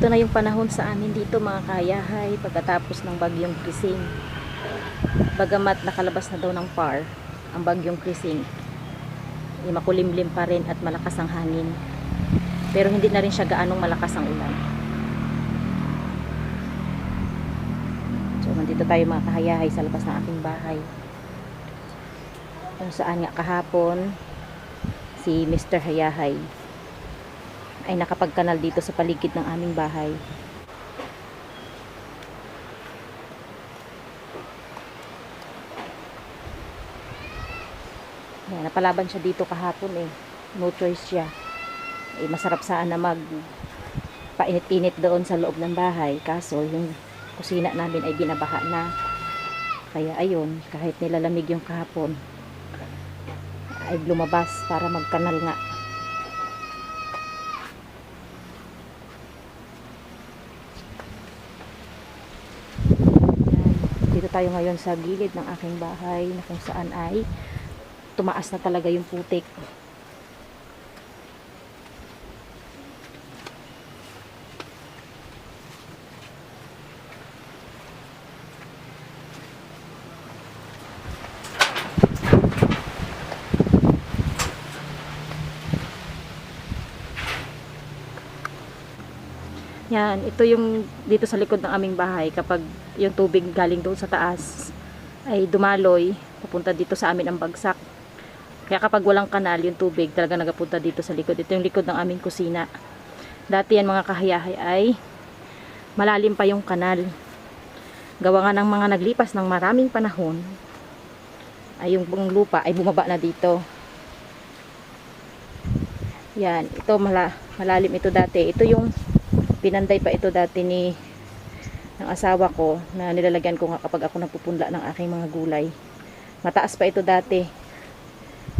Ito na yung panahon sa amin dito mga kayahay pagkatapos ng bagyong Krising. Bagamat nakalabas na daw ng PAR ang bagyong Krising, makulimlim pa rin at malakas ang hangin. Pero hindi na rin siya gaanong malakas ang ulan. So nandito tayo mga kahayahay sa labas ng aking bahay. Kung saan nga kahapon si Mr. Hayahay ay nakapagkanal dito sa paligid ng aming bahay. Yan, napalaban siya dito kahapon eh. No choice siya. Eh, masarap saan na mag painit-init doon sa loob ng bahay. Kaso yung kusina namin ay binabaha na. Kaya ayun, kahit nilalamig yung kahapon, ay lumabas para magkanal nga. Dito tayo ngayon sa gilid ng aking bahay na kung saan ay tumaas na talaga yung putik. Yan, ito yung dito sa likod ng aming bahay. Kapag yung tubig galing doon sa taas ay dumaloy, papunta dito sa amin ang bagsak. Kaya kapag walang kanal, yung tubig talaga nagapunta dito sa likod. Ito yung likod ng aming kusina. Dati yan mga kahayahay ay malalim pa yung kanal. Gawa nga ng mga naglipas ng maraming panahon, ay yung buong lupa ay bumaba na dito. Yan, ito malalim ito dati. Ito yung pinanday pa ito dati ng asawa ko na nilalagyan ko nga kapag ako nagpupunla ng aking mga gulay. Mataas pa ito dati.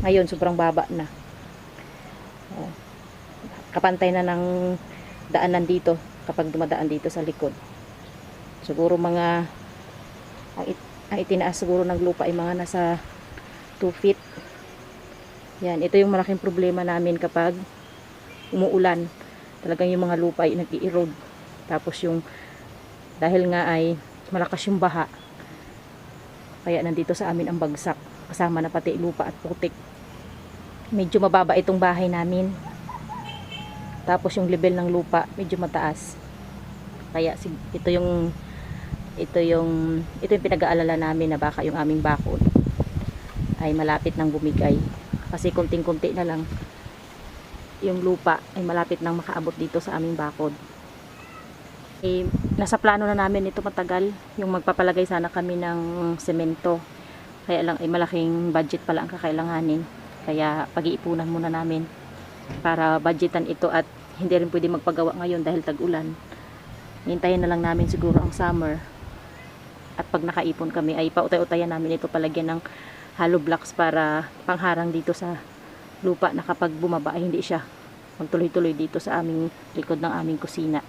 Ngayon sobrang baba na. Kapantay na ng daanan dito kapag dumadaan dito sa likod. Siguro mga ang itinaas siguro ng lupa ay mga nasa 2 feet. Yan, ito yung malaking problema namin kapag umuulan. Talagang yung mga lupa ay nag-i-erode. Tapos yung dahil nga ay malakas yung baha, kaya nandito sa amin ang bagsak, kasama na pati lupa at putik. Medyo mababa itong bahay namin, tapos yung level ng lupa medyo mataas. Kaya ito yung pinag-aalala namin na baka yung aming bakod ay malapit nang bumigay, kasi konting-konti na lang yung lupa ay malapit nang makaabot dito sa aming bakod. Eh, nasa plano na namin ito matagal, yung magpapalagay sana kami ng semento. Kaya lang ay malaking budget pala ang kakailanganin. Kaya pag-iipunan muna namin para budgetan ito, at hindi rin pwede magpagawa ngayon dahil tag-ulan. Hintayin na lang namin siguro ang summer. At pag nakaipon kami ay pautay-utayan namin ito, palagyan ng hollow blocks para pangharang dito sa lupa na kapag bumaba ay hindi siya magtuloy-tuloy dito sa aming likod ng aming kusina.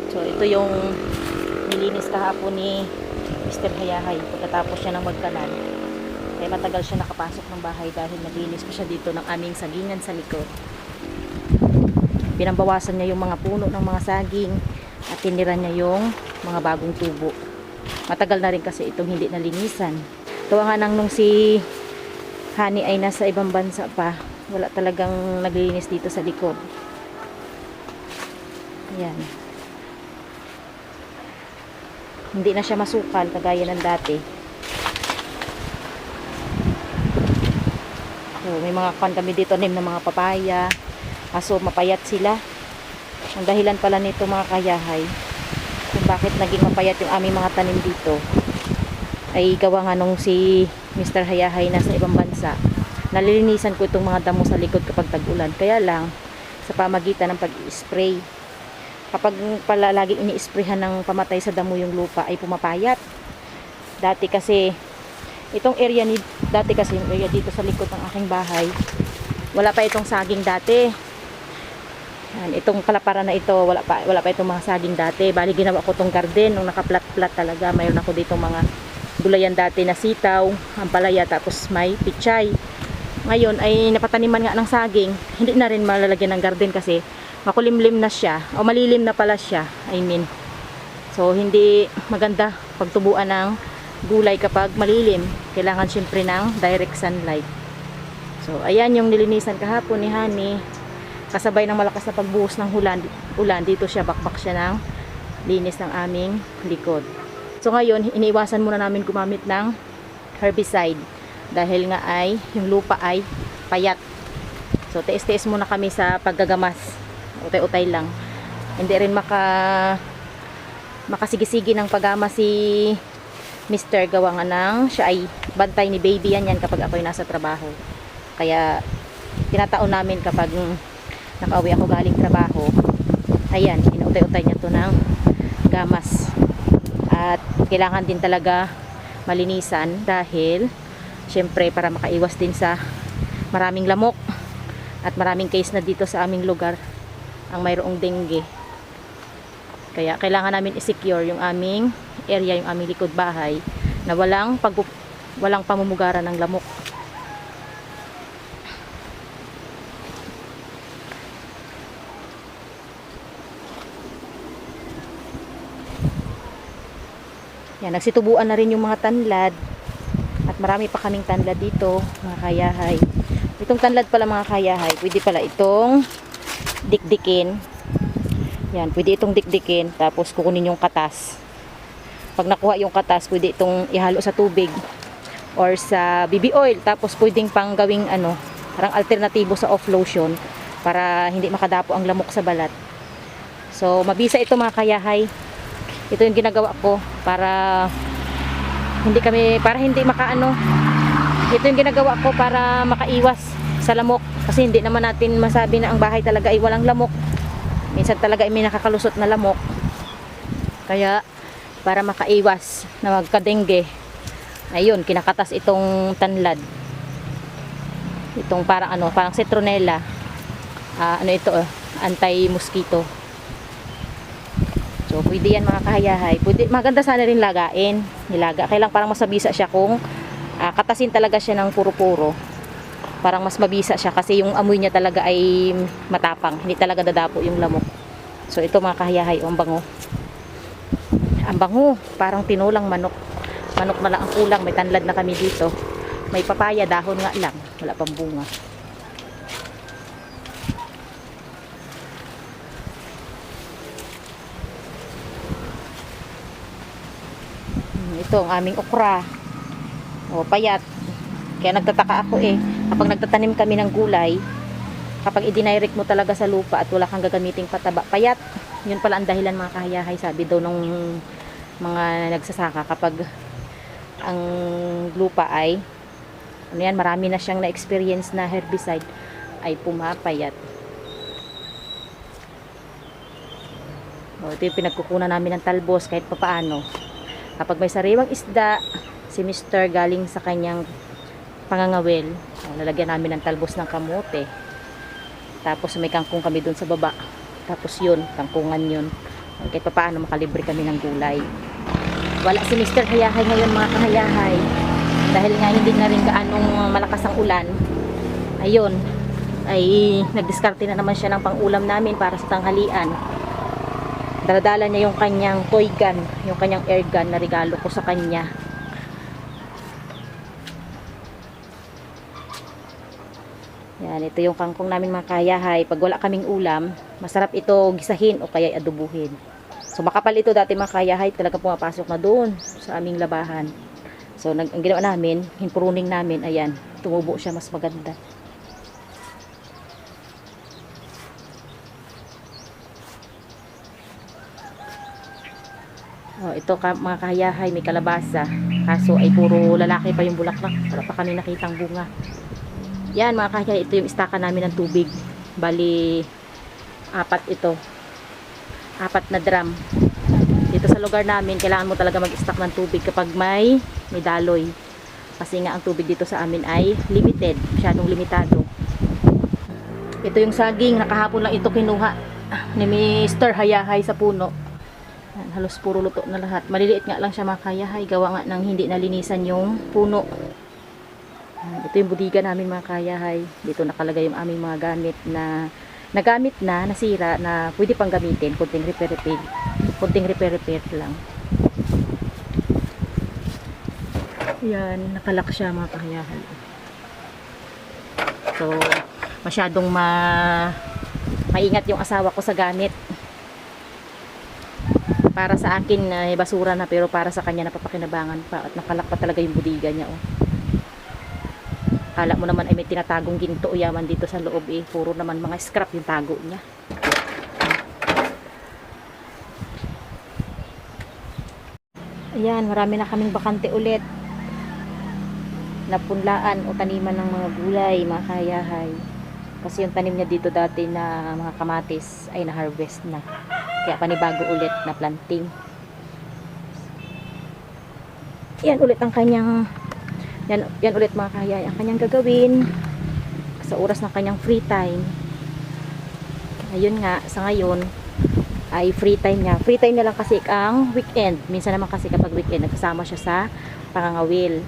So ito yung nilinis kahapon ni Mr. Hayahay pagkatapos siya ng magkanal. Kaya matagal siya nakapasok ng bahay dahil naglinis pa siya dito ng aming sagingan sa likod. Pinambawasan niya yung mga puno ng mga saging at tinira niya yung mga bagong tubo. Matagal na rin kasi itong hindi nalinisan. Tuwa nga nang nung si Honey ay nasa ibang bansa pa, wala talagang naglilinis dito sa likod. Ayan. Hindi na siya masukal kagaya ng dati. So, may mga kan kami dito nim ng mga papaya. Kaso mapayat sila. Ang dahilan pala nito mga kayahay kung bakit naging mapayat yung aming mga tanim dito ay gawa nga nung si Mr. Hayahay nasa ibang bansa. Nalilinisan ko itong mga damo sa likod kapag tag-ulan. Kaya lang sa pamagitan ng pag-i-spray. Kapag pala laging ini-sprayhan ng pamatay sa damo yung lupa ay pumapayat. Dati kasi yung area dito sa likod ng aking bahay, wala pa itong saging dati. Yan, itong kalaparan na ito, wala pa itong mga saging dati. Bali ginawa ko tong garden nung naka-plat-plat talaga. Mayroon ako dito mga gulayan dati na sitaw, ampalaya, tapos may pichay. Ngayon ay napataniman nga ng saging. Hindi na rin malalagyan ng garden kasi makulimlim na siya o malilim na pala siya, I mean. So hindi maganda pagtubuan ng gulay kapag malilim. Kailangan syempre ng direct sunlight. So ayan yung nilinisan kahapon ni Honey. Kasabay ng malakas na pagbuhos ng ulan, dito siya bakbak siya ng linis ng aming likod. So ngayon, iniiwasan muna namin gumamit ng herbicide dahil nga ay yung lupa ay payat. So tiis-tiis muna kami sa paggagamas. Utay-utay lang. Hindi rin makasigisigi ng paggamas si Mr. gawa nga ng siya ay bantay ni baby yan kapag ako'y nasa trabaho. Kaya tinataon namin kapag nakauwi ako galing trabaho, ayan, inuutay-utay niya to ng gamas. At kailangan din talaga malinisan dahil syempre para makaiwas din sa maraming lamok at maraming case na dito sa aming lugar ang mayroong dengue. Kaya kailangan namin i-secure yung aming area, yung aming likod bahay na walang pamumugaran ng lamok. Yan, nagsitubuan na rin yung mga tanlad at marami pa kaming tanlad dito, mga kayahay. Itong tanlad pala mga kayahay, pwede pala itong dikdikin. Yan, pwede itong dikdikin tapos kukunin yung katas. Pag nakuha yung katas, pwede itong ihalo sa tubig or sa BB oil, tapos pwedeng pang gawing parang alternatibo sa off lotion para hindi makadapo ang lamok sa balat. So mabisa ito mga kayahay. Ito yung ginagawa ko para hindi makaano. Ito yung ginagawa ko para makaiwas sa lamok kasi hindi naman natin masabi na ang bahay talaga ay walang lamok. Minsan talaga ay may nakakalusot na lamok. Kaya para makaiwas na magka-dengue, ayun, kinakatas itong tanlad. Itong parang citronella. Anti-mosquito. So, pwede yan mga kahayahay. Pwede, maganda sana rin lagain. Nilaga. Kailang parang mas mabisa siya kung katasin talaga siya ng puro-puro. Parang mas mabisa siya kasi yung amoy niya talaga ay matapang. Hindi talaga dadapo yung lamok. So, ito mga kahayahay. Ang bango. Ang bango. Parang tinulang manok. Manok na lang ang kulang. May tanlad na kami dito. May papaya. Dahon nga lang. Wala pang bunga. Ito ang aming okra. O, payat. Kaya nagtataka ako kapag nagtatanim kami ng gulay, kapag i-direct mo talaga sa lupa at wala kang gagamiting pataba, payat. Yun pala ang dahilan mga kahayahay, sabi daw ng mga nagsasaka, kapag ang lupa ay marami na siyang na-experience na herbicide, ay pumapayat. O, ito yung pinagkukunan namin ng talbos kahit papaano. Kapag may sariwang isda, si Mr. galing sa kanyang pangangawil, lalagyan namin ng talbos ng kamote. Tapos may kangkong kami dun sa baba. Tapos yun, kangkungan yun. Kahit paano makalibre kami ng gulay. Wala si Mr. Hayahay ngayon mga kahayahay. Dahil nga hindi na rin gaanong malakas ang ulan. Ayun, ay nagdiskarte na naman siya ng pang-ulam namin para sa tanghalian. Daladala niya yung kanyang toy gun, yung kanyang air gun na regalo ko sa kanya. Yan, ito yung kangkong namin mga kayahay. Pag wala kaming ulam, masarap ito gisahin o kaya adobuhin. So makapal ito dati mga kayahay, talaga pumapasok na doon sa aming labahan. So ang ginawa namin, hinpruning namin, ayan, tumubo siya mas maganda. Oh, ito mga kahayahay, may kalabasa. Kaso ay puro lalaki pa yung bulaklak. Wala pa kami nakitang bunga. Yan mga kahayahay, ito yung istaka namin ng tubig. Bali, 4 ito. 4 na drum. Dito sa lugar namin, kailangan mo talaga mag-stock ng tubig kapag may daloy. Kasi nga ang tubig dito sa amin ay limited. Masyadong limitado. Ito yung saging. Nakahapon lang ito kinuha ni Mr. Hayahay sa puno. Halos puro luto na lahat. Maliliit nga lang siya mga kayahay. Gawa nga ng hindi nalinisan yung puno. Ito yung budiga namin mga kayahay. Dito nakalagay yung aming mga gamit na nagamit na, nasira, na pwede pang gamitin, kunting repair lang. Yan, nakalak siya mga kahayahay. So, masyadong maingat yung asawa ko sa gamit. Para sa akin, basura na, pero para sa kanya napapakinabangan pa at nakalak pa talaga yung budiga niya. Oh. Kala mo naman ay may tinatagong ginto o yaman dito sa loob eh. Puro naman mga scrap yung tago niya. Ayan, marami na kaming bakante ulit. Napunlaan o taniman ng mga gulay, mga kahayahay. Kasi yung tanim niya dito dati na mga kamatis ay na-harvest na. Kaya panibago ulit na planting. Yan ulit ang kanyang yan ulit mga kahayahay ang kanyang gagawin sa oras ng kanyang free time. Ayun nga, sa ngayon ay free time niya. Free time niya lang kasi ang weekend. Minsan naman kasi kapag weekend nagkasama siya sa pangangawil.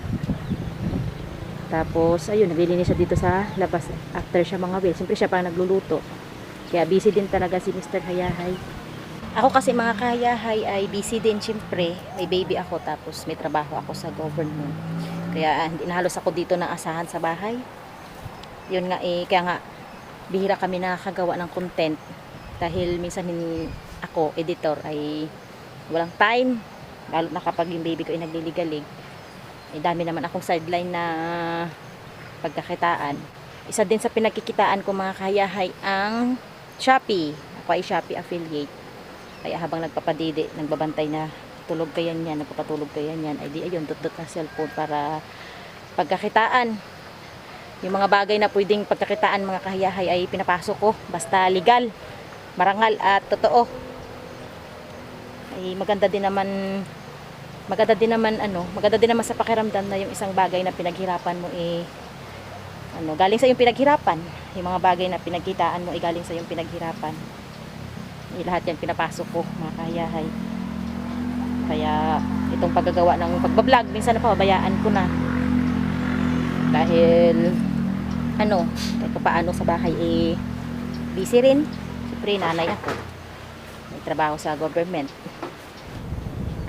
Tapos, ayun, naglilinis siya dito sa labas after siya mangawil. Siyempre siya pa nagluluto. Kaya busy din talaga si Mr. Hayahay. Ako kasi mga kahayahay ay busy din siyempre. May baby ako tapos may trabaho ako sa government. Kaya hindi na halos ako dito ng asahan sa bahay. Yun nga eh, kaya nga bihira kami nakakagawa ng content. Dahil minsan ako, editor, ay walang time. Lalo na kapag yung baby ko ay nagliligalig. May dami naman akong sideline na pagkakitaan. Isa din sa pinagkikitaan ko mga kahayahay ang Shopee. Ako ay Shopee affiliate. Kaya habang nagpapadidi, nagbabantay na tulog kayan yan, nagpapatulog kayan yan, ay di ayun, dot ng cellphone para pagkakitaan. Yung mga bagay na pwedeng pagkakitaan mga kahayahay ay pinapasok ko. Basta legal, marangal at totoo. Ay maganda din naman sa pakiramdam na yung isang bagay na pinaghirapan mo galing sa yung pinaghirapan. Yung mga bagay na pinagkitaan mo galing sa yung pinaghirapan. Lahat yan pinapasok ko mga kahayahay. Kaya itong paggagawa ng pagbablog minsan napabayaan ko na. Dahil kahit paano sa bahay busy rin. Siyempre nanay ako. May trabaho sa government.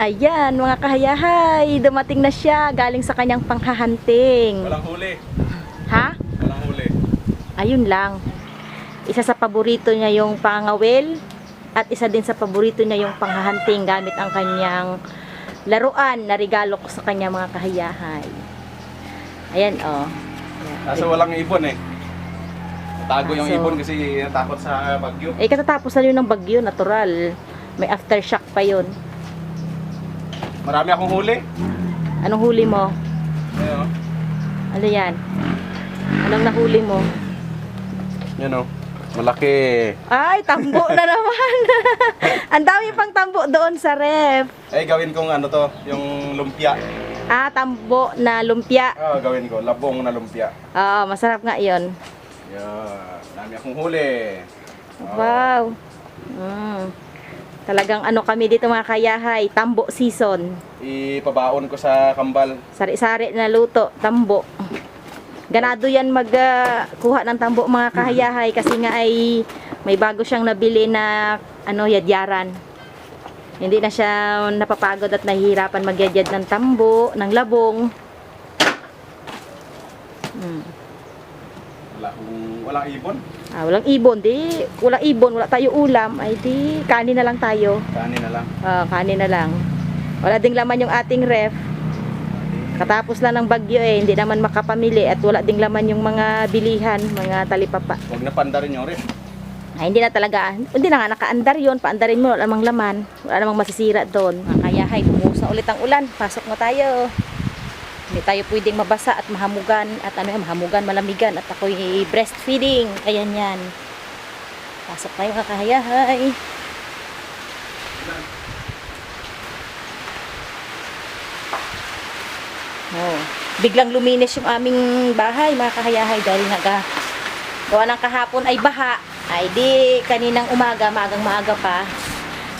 Ayan mga kahayahay, dumating na siya galing sa kanyang panghahunting. Walang huli. Ha? Walang huli. Ayun lang. Isa sa paborito niya yung pangawil at isa din sa paborito niya yung panghahunting gamit ang kanyang laruan na regalo ko sa kanya mga kahayahay. Ayan oh. Kaso walang ibon eh. Tago yung ibon kasi natakot sa bagyo. Katatapos na yun ng bagyo, natural. May aftershock pa yun. Marami akong huli. Anong huli mo? Ayan o. Ano yan? Anong nahuli mo? Yan o. Malaki. Ay, tambo na naman. Ang dami pang tambo doon sa ref. Gawin kong yung lumpia. Tambo na lumpia. Gawin ko, labong na lumpia. Oo, masarap nga yun. Yan. Marami akong huli. Wow. Talagang kami dito mga kayahay, tambo season. Ipabaon ko sa kambal. Sari-sari na luto, tambo. Ganado yan magkuha ng tambo mga kahayahay kasi nga ay may bago siyang nabili na yadyaran. Hindi na siya napapagod at nahihirapan magyadyad ng tambo, ng labong. Walang ibon? Walang ibon, walang ibon, wala tayo ulam, ay di kanin na lang tayo. Kanin na lang. Kanin na lang. Wala ding laman yung ating ref. Katapos lang ng bagyo hindi naman makapamili at wala ding laman yung mga bilihan, mga talipapa. Huwag na pandarin yung ref. Hindi na talaga, hindi na nga nakaandar yun, paandarin mo, wala namang laman, wala namang masisira doon. Kaya bumuhos na ulit ang ulan, pasok na tayo. Hindi tayo pwedeng mabasa at mahamugan, at mahamugan, malamigan, at ako'y breastfeeding, ayan yan. Pasok tayo mga kahayahay. Biglang luminis yung aming bahay mga kahayahay dahil gawa ng kahapon ay baha. Ay di kaninang umaga, maagang-maaga pa,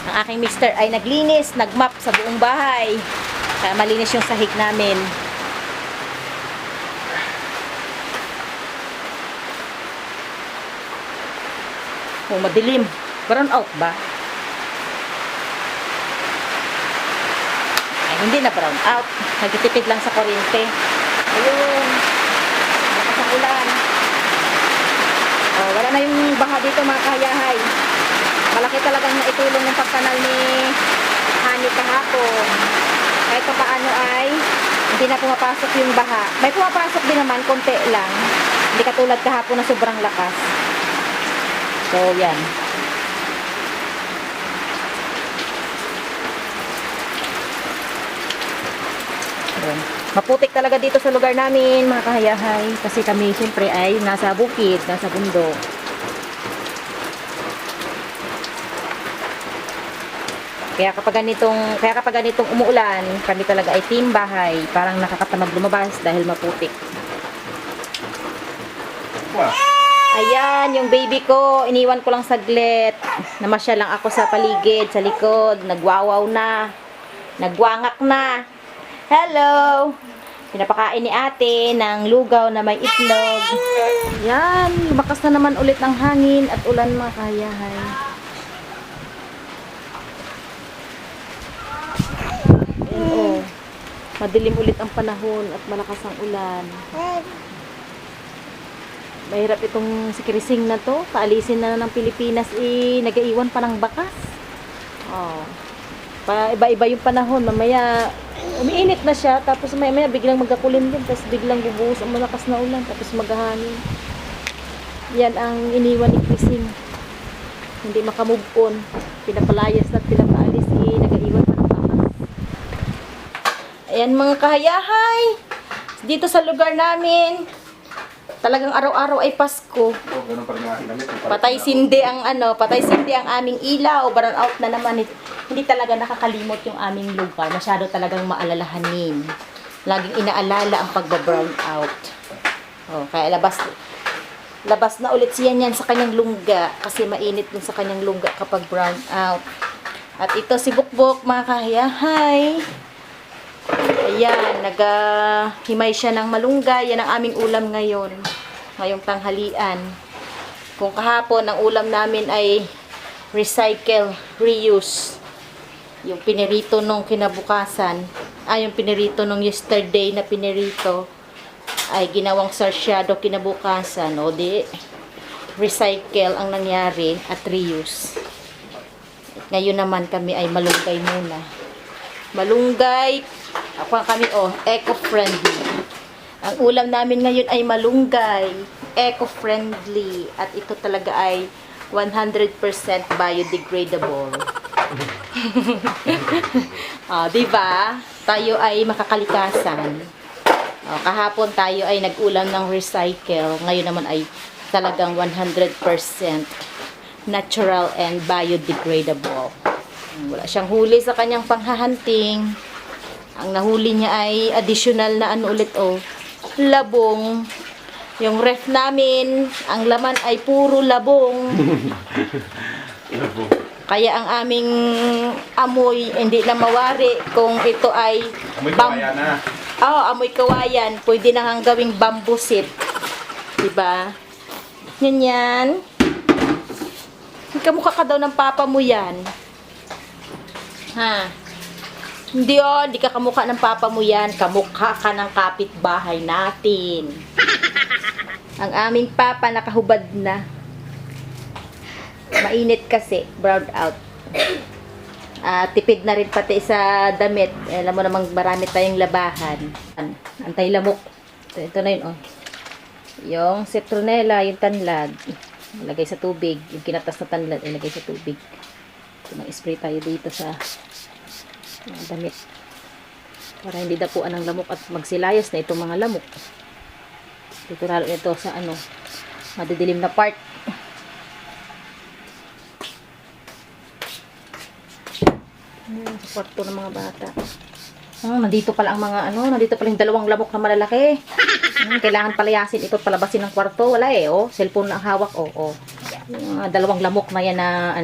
ang aking mister ay naglinis, nagmap sa buong bahay. Kaya malinis yung sahig namin. Oh, madilim. Brown out ba? Ay, hindi na brown out. Nagtitipid lang sa kuryente. Ayun. Malakas ang ulan. Oh, wala na yung baha dito mga kayahay. Malaki talagang naitulong ng pagkanal ni Hani kahapon. Kahit pa paano ay hindi na pumapasok yung baha. May pumapasok din naman, konti lang. Hindi katulad kahapon na sobrang lakas. So, yan. Ayan. Maputik talaga dito sa lugar namin, mga kahayahay. Kasi kami, siyempre, ay nasa bukid, nasa bundok. Kaya kapag ganitong umuulan, kami talaga ay team bahay. Parang nakakatamad lumabas dahil maputik. Wow. Ayan, yung baby ko, iniwan ko lang saglit. Namasya lang ako sa paligid, sa likod. Nagwawaw na. Nagwangak na. Hello! Pinapakain ni ate ng lugaw na may itlog. Yan, lumakas na naman ulit ang hangin at ulan mga kahayahay. Ayan, oh. Madilim ulit ang panahon at malakas ang ulan. Mahirap itong si Krising na to. Paalisin na ng Pilipinas, nag-iwan pa ng bakas. Oh. Iba-iba yung panahon. Mamaya, umiinit na siya. Tapos mamaya biglang magkakulimlim. Tapos biglang bubuhos ang malakas na ulan. Tapos maghahangin. Yan ang iniwan ni Krising. Hindi makamove on. Pinapalayas na at pinapaalis. Nag-iwan pa ng bakas. Ayan mga kahayahay. Dito sa lugar namin, talagang araw-araw ay Pasko. Oh, ganun pa rin yung aking damit. Patay sindi ang aming ilaw. Brown out na naman. Hindi talaga nakakalimot yung aming lugar. Masyado talagang maalalahanin. Laging inaalala ang pagba-brown out. Oh, kaya labas na ulit siya niyan sa kanyang lungga. Kasi mainit din sa kanyang lungga kapag brown out. At ito si Bukbok, mga kahayahay. Ayan, naghimay siya ng malunggay. Yan ang aming ulam ngayon. Ngayong tanghalian. Kung kahapon, ang ulam namin ay recycle, reuse. Yung pinirito nung kinabukasan, yung pinirito nung yesterday na pinirito, ay ginawang sarsyado kinabukasan. O di, recycle ang nangyari at reuse. Ngayon naman kami ay malunggay muna. Malunggay, kami eco-friendly. Ang ulam namin ngayon ay malunggay, eco-friendly, at ito talaga ay 100% biodegradable. Diba? Tayo ay makakalikasan. Kahapon tayo ay nag-ulam ng recycle, ngayon naman ay talagang 100% natural and biodegradable. Wala siyang huli sa kanyang panghahunting. Ang nahuli niya ay additional na labong. Yung ref namin, ang laman ay puro labong. Kaya ang aming amoy hindi na mawari kung ito ay Amoy kawayan na. amoy kawayan. Pwede na hang gawing bambusit. Diba? Yan. Kamukha ka daw ng papa mo yan. Ha? Hindi ka kamukha ng papa mo yan. Kamukha ka ng kapitbahay natin. Ang aming papa nakahubad na. Mainit kasi, brown out. Tipid na rin pati sa damit. Alam mo namang marami tayong labahan. Antay-lamok. Ito na yun, Yung citronella, yung tanlad. Ilagay sa tubig. Yung kinatas na tanlad, ilagay sa tubig. Mag-spray tayo dito sa damit para hindi dapuan ng lamok at magsilayas na itong mga lamok. Dito lalo ito sa madidilim na part. Sa kwarto ng mga bata. Nandito pala ang mga nandito pala yung dalawang lamok na malalaki. Kailangan palayasin ito, palabasin ng kwarto. Wala cellphone na ang hawak. Yung dalawang lamok na yan na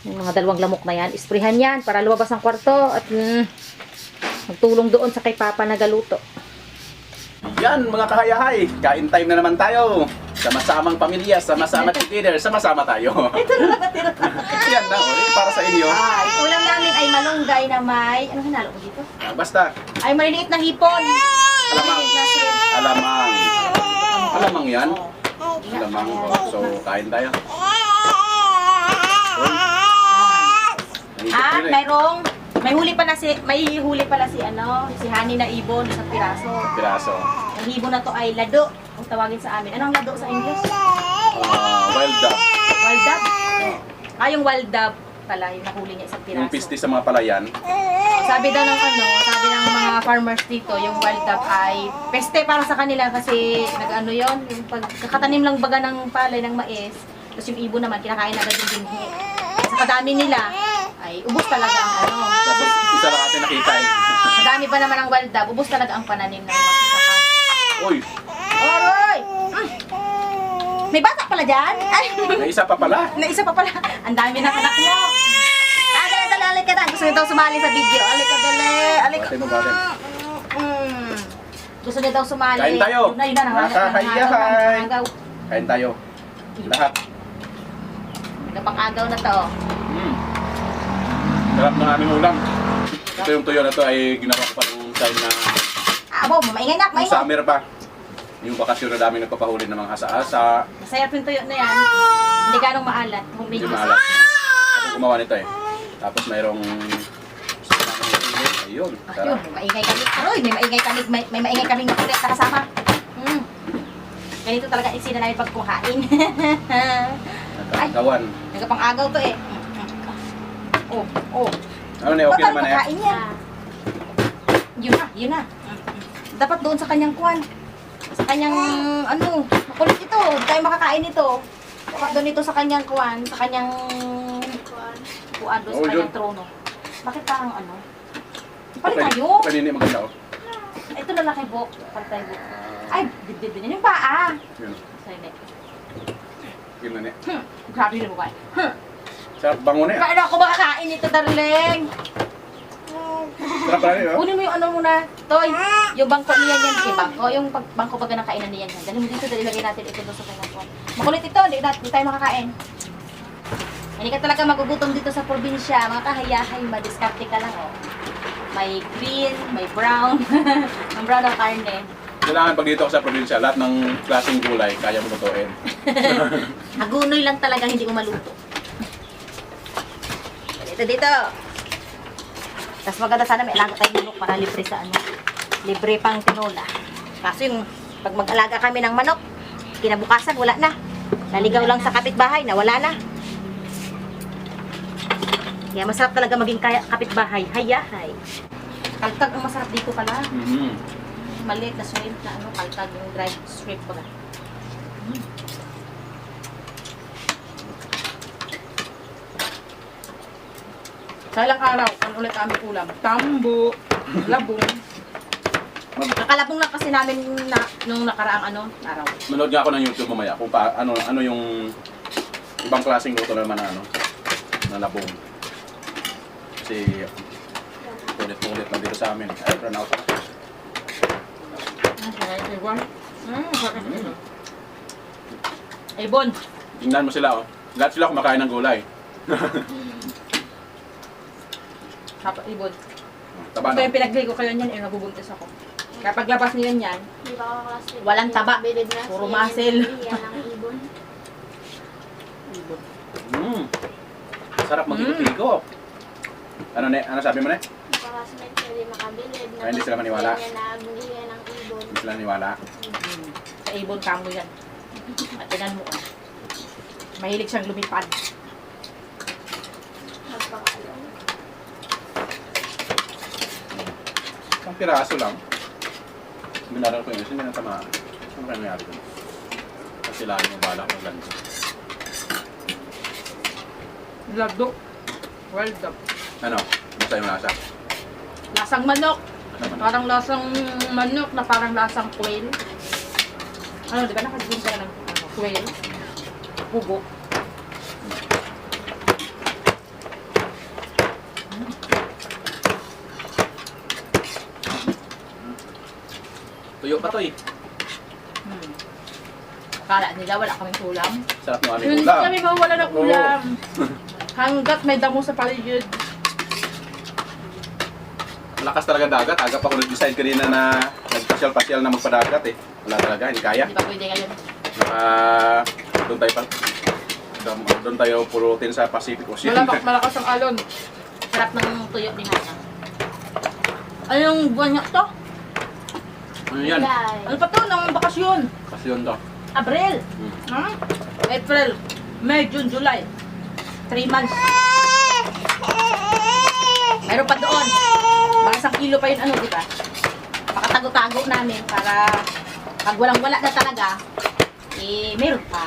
yung mga dalawang lamok na yan, isprihan yan para lumabas ang kwarto at magtulong doon sa kay Papa na galuto. Yan mga kahayahay, kain time na naman tayo. Sama-samang pamilya, sama-sama together, sama-sama tayo. Ito na nakatira. Yan na, ulit para sa inyo. Ay, ulam namin ay malunggay na may, ano hinalo ko dito? Basta, Ay, maliliit na hipon. Alamang. Maliliit na shrimp. alamang. Alamang yan. Oh. Alamang. So, kain tayo. At mayroong, may huli pala si si Hani na ibon sa piraso. Piraso. Ang ibon na to ay lado, kung tawagin sa amin. Anong lado sa English? Wild duck. Wild dove? Ah, Yung wild dove pala, yung nahuli niya isang piraso. yung pisti sa mga palayan. Sabi daw ng sabi ng mga farmers dito, yung wild dove ay peste para sa kanila kasi yung pagkakatanim lang baga ng palay ng mais, tapos yung ibon naman kinakain agad yung binhi. Sa kadami nila, ay ubos talaga ang Kasi isa lang natin nakita eh. Sa dami pa naman ng wild dove, ubos talaga ang pananim ng magsasaka. Uy, Oroy! May bata pala dyan? Ay! may isa pa pala. Na isa pa pala. Ang dami ng anak mo. Dali, alik ka na. Gusto niyo daw sumali sa video. Alik ka, dali. Alik ka. Batin mo, batin. Gusto niyo daw sumali. Kain tayo. Yun na, Nakahayahay. Kain tayo. Lahat. Napang-agaw na to. Sarap ng aming ulam. Ito yung tuyo na to ay ginawa ko pa nung time na Abo, maingay na, nung maingay. summer pa. Yung bakasyon na dami nagpapahuli ng mga hasa-hasa. Masaya yung tuyo na yan. Hindi ganong maalat. Hindi maalat. Ako gumawa nito eh. Tapos mayroong ayun, Ayun, sarap. may maingay kami. Aroy, may maingay kami. May maingay kami na ulit na kasama. Ganito talaga isina namin pagkuhain. Nagkakagawan. Nagapang-agaw to eh. Oh. Ano na, okay naman eh. Kain yan. Yun na. Dapat doon sa kanyang kwan. Sa kanyang, makulit ito. Hindi tayo makakain ito. Dapat doon ito sa kanyang kwan. Sa kanyang kuwan doon sa kanyang trono. Bakit parang Palit tayo. Kanina maganda oh. Ito lalaki bok. Palit tayo bok. Ay, dibdib din yung paa. Yun. Sorry, Yun na eh. Grabe yung buhay. Sarap bango na eh. Kaya ako makakain ito, darling. Sarap pala eh. Oh. Kunin mo yung muna, Toy. Yung bangko niyan yan. Bangko. Yung bangko baga ng kainan niyan yan. Dali mo dito, dali lagay natin ito doon sa kainan. Makulit ito, hindi tayo makakain. Hindi ka talaga magugutom dito sa probinsya. Mga kahayahay, madiskarte ka lang, oh. May green, may brown. Ang brown ng karne. Kailangan pag dito ako sa probinsya, lahat ng klaseng gulay, kaya mo lutuin. Agunoy lang talaga, hindi mo maluto. Dito. Tapos maganda sana may alaga tayong manok para libre sa libre pang tinola. Kaso yung pag mag-alaga kami ng manok, kinabukasan wala na. Naligaw lang sa kapitbahay na wala na. Kaya masarap talaga maging kapitbahay. Hayahay. Kaltag ang masarap dito pala. Maliit na shrimp na kaltag yung dried shrimp pala. Sa ilang araw, ulit aming ulam. Tambo, labong. Nakalabong lang kasi namin nung nakaraang araw. Manood nga ako ng YouTube mamaya kung ano yung ibang klaseng luto naman na labong. Kasi ulit-ulit lang dito sa amin. Ay, run out. Ibon. Tingnan mo sila oh. Lahat sila kumakain ng gulay. Ibon. Taba Ito no? yung pinagligo kayo niyan, nabubuntis ako. Kapag labas niyo yan, walang taba. Puro muscle. Ibon. Sarap mag-igo-igo. Ano sabi mo na? Makakasmet pwede makabilib. Ay, hindi sila maniwala. Nagbili ng ibon. Hindi sila niwala. Sa ibon kamo yan. At tinan mo. Mahilig siyang lumipad. Magpakaalong. Isang piraso lang. Binaral ko yun. Hindi na tamaan. Ano kaya nangyari ko? Kasi lalo mo balak ng ganito. Lado. Well done. Ano? Basta yung lasa. Lasang manok. Ano naman? Parang lasang manok na parang lasang quail. Di ba nakagawin ka ng quail? Pugo. Tuyo pa to eh. Kala nila wala kaming ulam. Sarap ng aming Hindi ulam. kami mawala ng Oo. ulam. Hanggat may damo sa paligid. Malakas talaga dagat. Agap ako nag-decide kanina na nagpasyal-pasyal na magpadagat eh. Wala talaga, hindi kaya. Hindi pa pwede ngayon. Doon tayo pa. Doon tayo pulutin sa Pacific Ocean. Malakas ang alon. Sarap ng tuyo ni Hana. Anong buwan nga to? Ano yan? Gulay. Ano pa to? Nang bakasyon. Kasi yun to. Abril. Hmm. April. May, June, July. 3 months. Meron pa doon. Mga 1 kilo pa yun, ano, di ba? Pakatago-tago namin para pag walang-wala na talaga, eh, meron pa.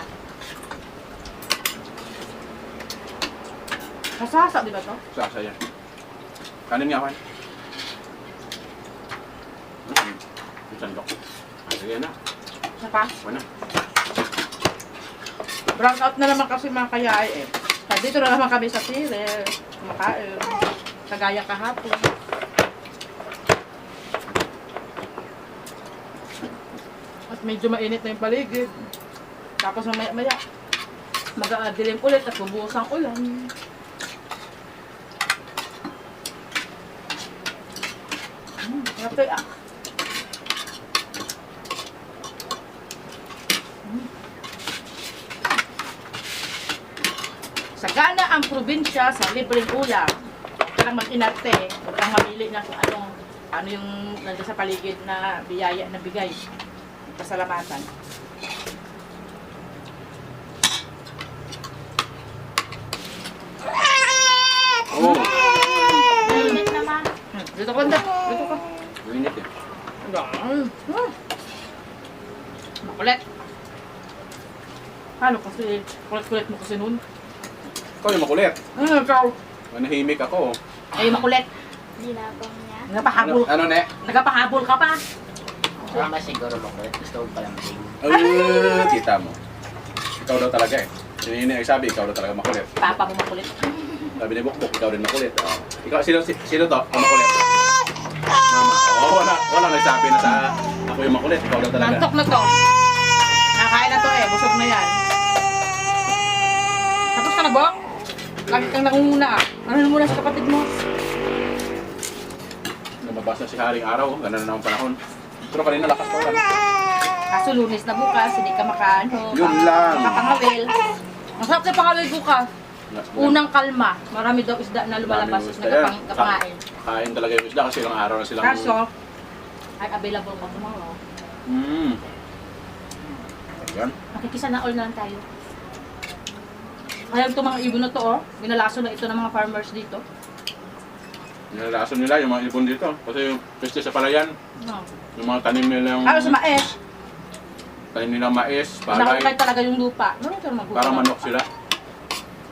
Masasa, di ba to? Sasaya. Kanin nga, Juan. Yung sandok. Sige na. Isa pa? Wala. Brown out na naman kasi mga kayay eh. Dito na naman kami sa Tire. Kumakain. Kagaya kahapon. At medyo mainit na yung paligid. Tapos mamaya-maya, mag-aadilim ulit at bubuhos ang ulan. Ito ah. Sagana ang probinsya sa libreng ulam. Kailang mag-inarte, huwag kang mamili na kung ano yung nandun sa paligid na biyaya na bigay. Pasalamatan. Oo. Mainit naman. Dito ka, dito ka. Mainit eh. Makulit. Paano kasi, kulit-kulit mo kasi nun. Ikaw yung makulit. Ikaw. Manahimik ako. Ay, makulit. Dinapang niya. Nagapahabol. Ano, ne? Nagapahabol ka pa. Tama siguro makulit. Gusto ko palang ting. Kita mo. Ikaw daw talaga eh. Sinini ay sabi, ikaw daw talaga makulit. Papa mo makulit. Sabi ni Bukbuk, ikaw rin makulit. Ikaw, sino to? Ang makulit? Mama. Wala nagsabi na sa ako yung makulit. Ikaw daw talaga. Nantok na to. Nakain na to eh. Busog na yan. Tapos ka na, Bok? Lagi kang nangunguna ah. Ano muna sa kapatid mo? Lumabas na si Haring Araw. Ganda na naman panahon. Pero kanina lakas pa ulan. Kaso lunes na bukas, hindi ka makaano. Yun lang. Makapangawil. Masarap sa pangawil bukas. Unang kalma. Marami daw isda na lumalabas Maraming sa isda yan. nagkapangain. Kain talaga yung isda kasi ilang araw na silang... Kaso, ay available pa tomorrow. Ayan. Makikisa na all na lang tayo. Ayan itong mga ibon na to oh. Binalaso na ito ng mga farmers dito. Nilalason nila yung mga ibon dito. Kasi yung peste sa palayan, No. yung mga tanim nilang... Ano sa mais? Tanim nilang mais, palay. Nakukay talaga yung lupa. Marunong ka magbuka. Parang manok sila.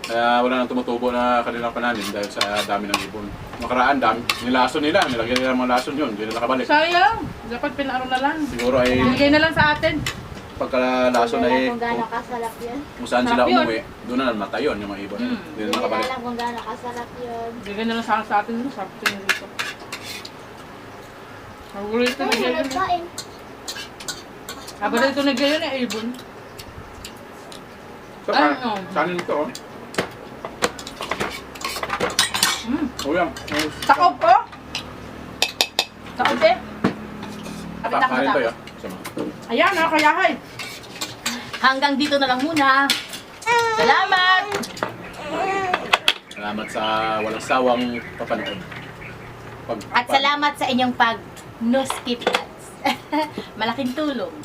Kaya wala nang tumutubo na kanilang pananim dahil sa dami ng ibon. Makaraan, nilason nila. Nilagyan nila ng mga lason yun. Hindi na nakabalik. Sayang. Dapat pinaaro na lang. Siguro ay Bigay na lang sa atin. pagkalason Hindi ay alam kung gaano kasarap yun. kung saan Sarap sila yun. umuwi, doon na namatay yun yung mga ibon. Hindi na Hindi nila nakabalik. alam kung gaano kasarap yun. Bigay na lang sa atin. Sarap ito yung dito. Paborito na Ay, ganyan. nagkain. Habang dito na ganyan eh, ibon. So, Ay, no. saan ito? Oh? Oh yan. Taob po. Taob eh. Kapit na Kain tayo. matapos. Sama. Ayan, kayahay. Hanggang dito na lang muna. Salamat! Salamat sa walang sawang papanood. At salamat sa inyong pag no skip ads. Malaking tulong.